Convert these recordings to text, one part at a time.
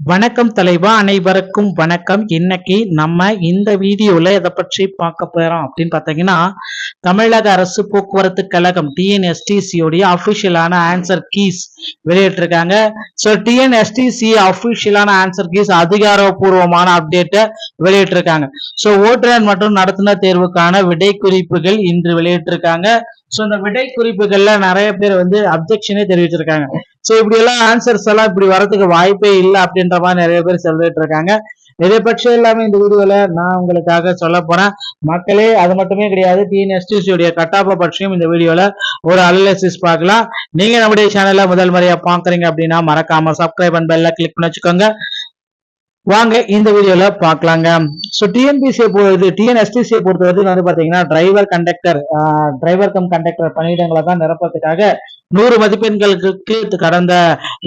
வணக்கம் தலைவா, அனைவருக்கும் வணக்கம். இன்னைக்கு நம்ம இந்த வீடியோல எதை பற்றி பார்க்க போறோம் அப்படின்னு பார்த்தீங்கன்னா, தமிழக அரசு போக்குவரத்து கழகம் டிஎன்எஸ்டிசி உடைய அபிஷியலான ஆன்சர் கீஸ் வெளியிட்டிருக்காங்க. ஸோ டிஎன்எஸ்டிசி அபிஷியலான ஆன்சர் கீஸ் அதிகாரப்பூர்வமான அப்டேட்டை வெளியிட்டிருக்காங்க. ஸோ ஓட்டுநர் மற்றும் நடத்துனர் தேர்வுக்கான விடை குறிப்புகள் இன்று வெளியிட்டிருக்காங்க. ஸோ இந்த விடை குறிப்புகள்ல நிறைய பேர் அப்ஜெக்ஷனே தெரிவிச்சிருக்காங்க. ஸோ இப்படி எல்லாம் ஆன்சர்ஸ் எல்லாம் இப்படி வரதுக்கு வாய்ப்பே இல்லை அப்படின்ற மாதிரி நிறைய பேர் சொல்லிட்டு இருக்காங்க. இதை பற்றி எல்லாமே இந்த வீடியோல நான் உங்களுக்காக சொல்ல போறேன். மக்களே, அது மட்டுமே கிடையாது, டிஎன்எஸ்டிசியுடைய கட்டாப்பை பற்றியும் இந்த வீடியோல ஒரு அனாலிசிஸ் பார்க்கலாம். நீங்க நம்முடைய சேனல்ல முதல் முறையா பாக்குறீங்க அப்படின்னா மறக்காம சப்ஸ்கிரைப் அண்ட் பெல்ல கிளிக் பண்ணி வச்சுக்கோங்க. வாங்க இந்த வீடியோல பாக்கலாங்க. ஸோ டிஎன்எஸ்டிசியை பொறுத்தவரைக்கும் பாத்தீங்கன்னா டிரைவர் கம் கண்டக்டர் பணியிடங்களை தான் நிரப்பத்துக்காக 100 மதிப்பெண்களுக்கு கடந்த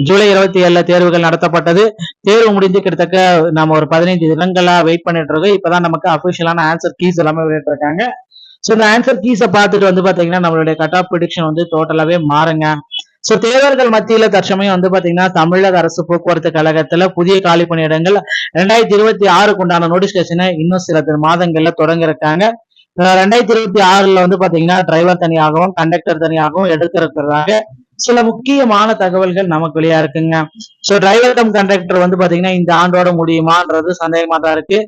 ஜூலை 27 தேர்வுகள் நடத்தப்பட்டது. தேர்வு முடிஞ்சு கிட்டத்தட்ட நம்ம ஒரு 15 தினங்களா வெயிட் பண்ணிட்டு இருக்கோம். இப்பதான் நமக்கு அபிஷியலான ஆன்சர் கீஸ் எல்லாமே வெளியிட்டு இருக்காங்க. ஸோ இந்த ஆன்சர் கீஸை பார்த்துட்டு பாத்தீங்கன்னா நம்மளுடைய கட் ஆஃப் ப்ரெடிக்ஷன் டோட்டலாவே மாறுங்க. சோ தேர்வர்கள் மத்தியில தற்சமயம் பாத்தீங்கன்னா தமிழக அரசு போக்குவரத்து கழகத்துல புதிய காலி பணியிடங்கள் 2026 உண்டான நோட்டிபிகேஷனை இன்னும் சில மாதங்கள்ல தொடங்க இருக்காங்க. 2026 பாத்தீங்கன்னா டிரைவர் தனியாகவும் கண்டக்டர் தனியாகவும் எடுத்திருக்கிறதாக சில முக்கியமான தகவல்கள் நமக்கு வெளியா இருக்குங்க. சோ டிரைவர் கம் கண்டக்டர் பாத்தீங்கன்னா இந்த ஆண்டோட முடியுமான்றது சந்தேகமா தான் இருக்கு.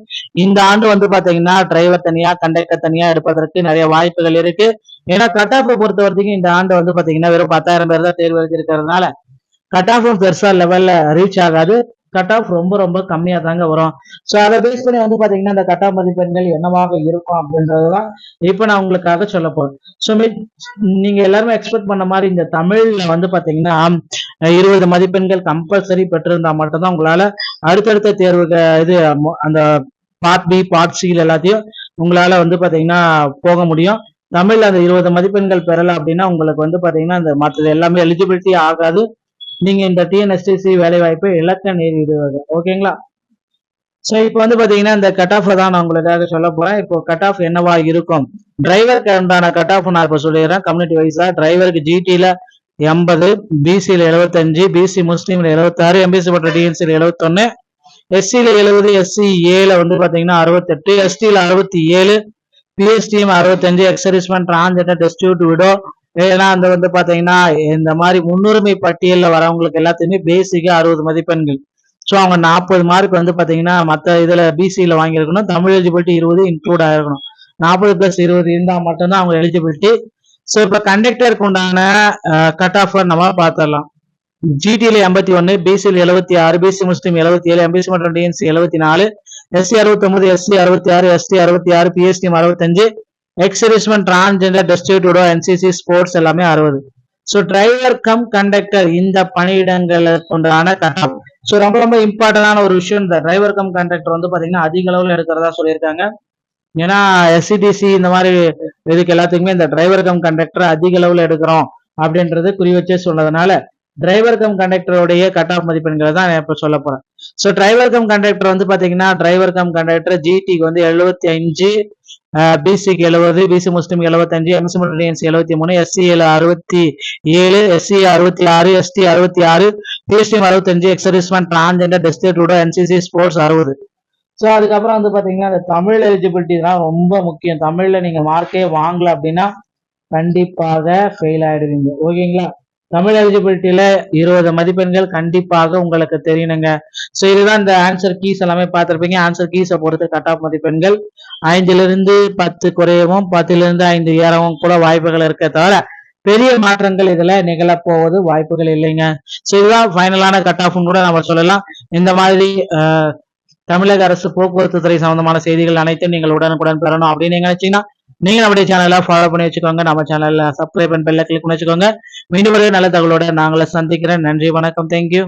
இந்த ஆண்டு பாத்தீங்கன்னா டிரைவர் தனியா கண்டக்டர் தனியா எடுப்பதற்கு நிறைய வாய்ப்புகள் இருக்கு. ஏன்னா கட் ஆஃப் பொறுத்த வரைக்கும் இந்த ஆண்டு பாத்தீங்கன்னா வெறும் 10,000 பேர் தான் தேர்வு எழுதியிருக்கிறதுனால கட் ஆஃப் பெருசா லெவல்ல ரீச் ஆகாது. கட் ஆஃப் ரொம்ப ரொம்ப கம்மியா தாங்க வரும். சோ அதை பேஸ் பண்ணி பாத்தீங்கன்னா இந்த கட் ஆஃப் மதிப்பெண்கள் என்னவாக இருக்கும் அப்படின்றதுதான் இப்ப நான் உங்களுக்காக சொல்ல போறேன். ஸோ நீங்க எல்லாருமே எக்ஸ்பெக்ட் பண்ண மாதிரி இந்த தமிழ்ல பாத்தீங்கன்னா 20 மதிப்பெண்கள் கம்பல்சரி பெற்றிருந்தா மட்டும்தான் உங்களால அடுத்தடுத்த தேர்வுக்கு அந்த பார்ட் பி பார்ட் சி எல்லாத்தையும் உங்களால பாத்தீங்கன்னா போக முடியும். தமிழ்ல அந்த 20 மதிப்பெண்கள் பெறல அப்படின்னா உங்களுக்கு பாத்தீங்கன்னா இந்த மற்றது எல்லாமே எலிஜிபிலிட்டி ஆகாது. நீங்க இந்த டிஎன்எஸ்டிசி வேலை வாய்ப்பை இலக்க நேரிடுவாங்க. ஓகேங்களா? சோ இப்போ பாத்தீங்கன்னா இந்த கட் ஆஃப் தான் நான் உங்களுக்காக சொல்ல போறேன். இப்போ கட் ஆஃப் என்னவா இருக்கும், டிரைவருக்கு உண்டான கட் ஆஃப் நான் இப்ப சொல்லிடுறேன். கம்யூனிட்டி வைஸா டிரைவருக்கு ஜிடில 80, பிசில 75, பிசி முஸ்லீம்ல 76, எம்பிசி பட்ட டிஎன்சில 71, எஸ்சில 70, எஸ்சி ஏல பாத்தீங்கன்னா 68, எஸ்டில 67, PSTM 65, ex-servicemen transgender destitute widow ஏன்னா அந்த பாத்தீங்கன்னா இந்த மாதிரி முன்னுரிமை பட்டியல்ல வரவங்களுக்கு எல்லாத்தையுமே பேசிக்கா 60 மதிப்பெண்கள். ஸோ அவங்க 40 மார்க் பாத்தீங்கன்னா மற்ற இதுல பிசியில வாங்கியிருக்கணும். தமிழ் எலிஜிபிலிட்டி 20 இன்க்ளூட் ஆயிருக்கணும். 40+20 இருந்தா மட்டும்தான் அவங்க எலிஜிபிலிட்டி. ஸோ இப்ப கண்டக்டருக்கு உண்டான கட் ஆஃப் நம்ம பார்த்துடலாம். ஜிடில 81, பிசியில் 76, பிசி முஸ்லீம் 77, எம்பிசி மற்றும் DNC 74, SC 69, SC 66, ST 66, PSTM 65, ex-servicemen transgender destitute widow NCC sports எல்லாமே 60. ஸோ டிரைவர் கம் கண்டக்டர் இந்த பணியிடங்களுக்கு உண்டான கட் ஆஃப். ஸோ ரொம்ப ரொம்ப இம்பார்ட்டன்டான ஒரு விஷயம், இந்த டிரைவர் கம் கண்டக்டர் பாத்தீங்கன்னா அதிக அளவில் எடுக்கிறதா சொல்லியிருக்காங்க. ஏன்னா எஸ்சிடிசி இந்த மாதிரி இதுக்கு எல்லாத்துக்குமே இந்த டிரைவர் கம் கண்டக்டர் அதிக அளவில் எடுக்கிறோம் அப்படின்றது குறி வச்சே சொன்னதுனால டிரைவர் கம் கண்டக்டருடைய கட் ஆஃப் மதிப்பெண்களை தான் இப்ப சொல்ல போறேன். ஸோ டிரைவர் கம் கண்டக்டர் பாத்தீங்கன்னா டிரைவர் கம் கண்டக்டர் ஜிடிக்கு 75, பிசிக்கு 70, BC Muslim 75, MC DNC 73, SC 67, SC 66, ST 66, PSTM 65, ex-servicemen transgender destitute widow NCC sports 60. So அதுக்கப்புறம் பாத்தீங்கன்னா அந்த தமிழ் எலிஜிபிலிட்டி தான் ரொம்ப முக்கியம். தமிழ்ல நீங்க மார்க்கே வாங்கல அப்படின்னா கண்டிப்பாக ஃபெயில் ஆயிடுவீங்க. ஓகேங்களா? தமிழ் எலிஜிபிலிட்டியில 20 மதிப்பெண்கள் கண்டிப்பாக உங்களுக்கு தெரியணுங்க. ஸோ இதுதான் இந்த ஆன்சர் கீஸ் எல்லாமே பார்த்திருப்பீங்க. ஆன்சர் கீஸை பொறுத்து கட் ஆஃப் மதிப்பெண்கள் 5லிருந்து 10 குறையவும் 10லிருந்து 5 ஏறவும் கூட வாய்ப்புகள் இருக்க தவிர பெரிய மாற்றங்கள் இதுல நிகழப்போவது வாய்ப்புகள் இல்லைங்க. ஸோ இதுதான் ஃபைனலான கட் ஆஃப் கூட நம்ம சொல்லலாம். இந்த மாதிரி தமிழக அரசு போக்குவரத்து துறை சம்பந்தமான செய்திகள் அனைத்தும் நீங்கள் உடனுக்குடன் பெறணும் அப்படின்னு நீங்க நினைச்சீங்கன்னா நீங்க நம்முடைய சேனலை ஃபாலோ பண்ணி வச்சுக்கோங்க. நம்ம சேனல்ல சப்ஸ்கிரைப் அண்ட் பெல்ல கிளிக் பண்ணி வச்சுக்கோங்க. மீண்டும் ஒரு நல்ல தகவலோட நாங்கள சந்திக்கிறேன். நன்றி, வணக்கம், தேங்க்யூ.